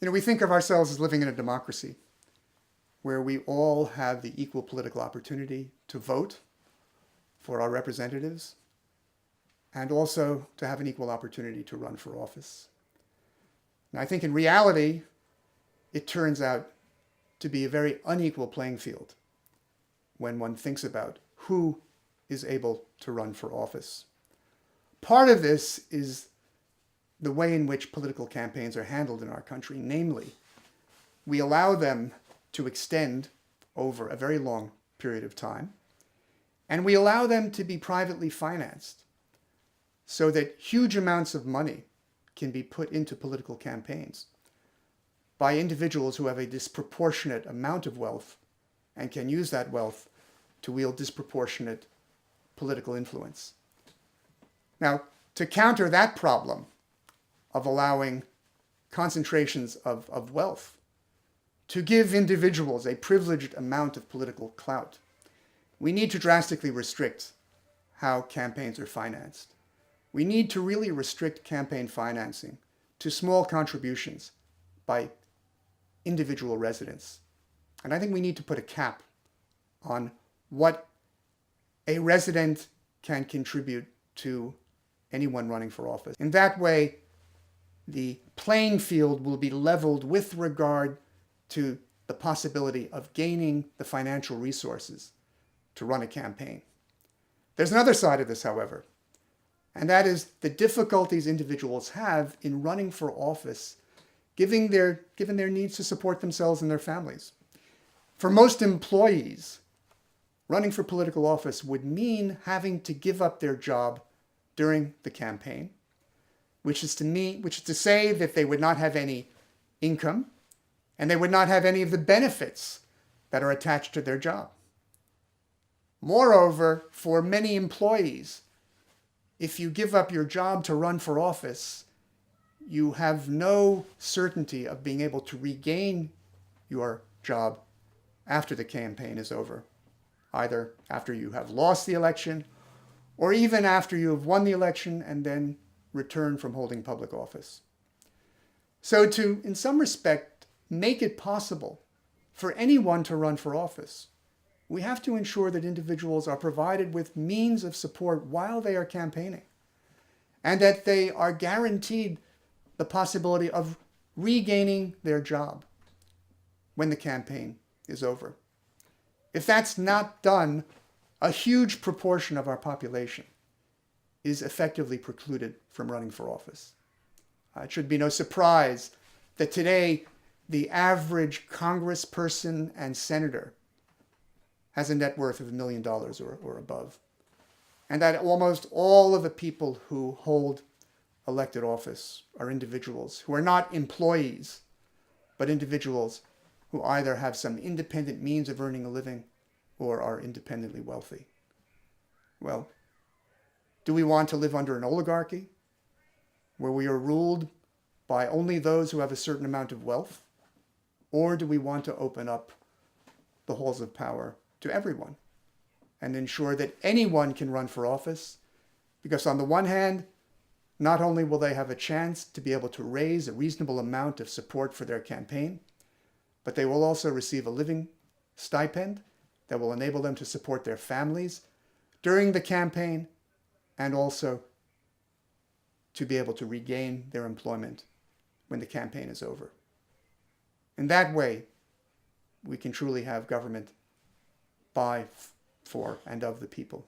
We think of ourselves as living in a democracy where we all have the equal political opportunity to vote for our representatives and also to have an equal opportunity to run for office. And I think in reality, it turns out to be a very unequal playing field when one thinks about who is able to run for office. Part of this is the way in which political campaigns are handled in our country. Namely, we allow them to extend over a very long period of time, and we allow them to be privately financed so that huge amounts of money can be put into political campaigns by individuals who have a disproportionate amount of wealth and can use that wealth to wield disproportionate political influence. Now, to counter that problem of allowing concentrations of wealth to give individuals a privileged amount of political clout, we need to drastically restrict how campaigns are financed. We need to really restrict campaign financing to small contributions by individual residents. And I think we need to put a cap on what a resident can contribute to anyone running for office. In that way, the playing field will be leveled with regard to the possibility of gaining the financial resources to run a campaign. There's another side of this, however, and that is the difficulties individuals have in running for office, given their needs to support themselves and their families. For most employees, running for political office would mean having to give up their job during the campaign, which is to say that they would not have any income and they would not have any of the benefits that are attached to their job. Moreover, for many employees, if you give up your job to run for office, you have no certainty of being able to regain your job after the campaign is over, either after you have lost the election or even after you have won the election and then return from holding public office. So to, in some respect, make it possible for anyone to run for office, we have to ensure that individuals are provided with means of support while they are campaigning, and that they are guaranteed the possibility of regaining their job when the campaign is over. If that's not done, a huge proportion of our population is effectively precluded from running for office. It should be no surprise that today the average congressperson and senator has a net worth of $1 million or above, and that almost all of the people who hold elected office are individuals who are not employees, but individuals who either have some independent means of earning a living or are independently wealthy. Well, do we want to live under an oligarchy where we are ruled by only those who have a certain amount of wealth? Or do we want to open up the halls of power to everyone and ensure that anyone can run for office? Because on the one hand, not only will they have a chance to be able to raise a reasonable amount of support for their campaign, but they will also receive a living stipend that will enable them to support their families during the campaign and also to be able to regain their employment when the campaign is over. In that way, we can truly have government by, for, and of the people.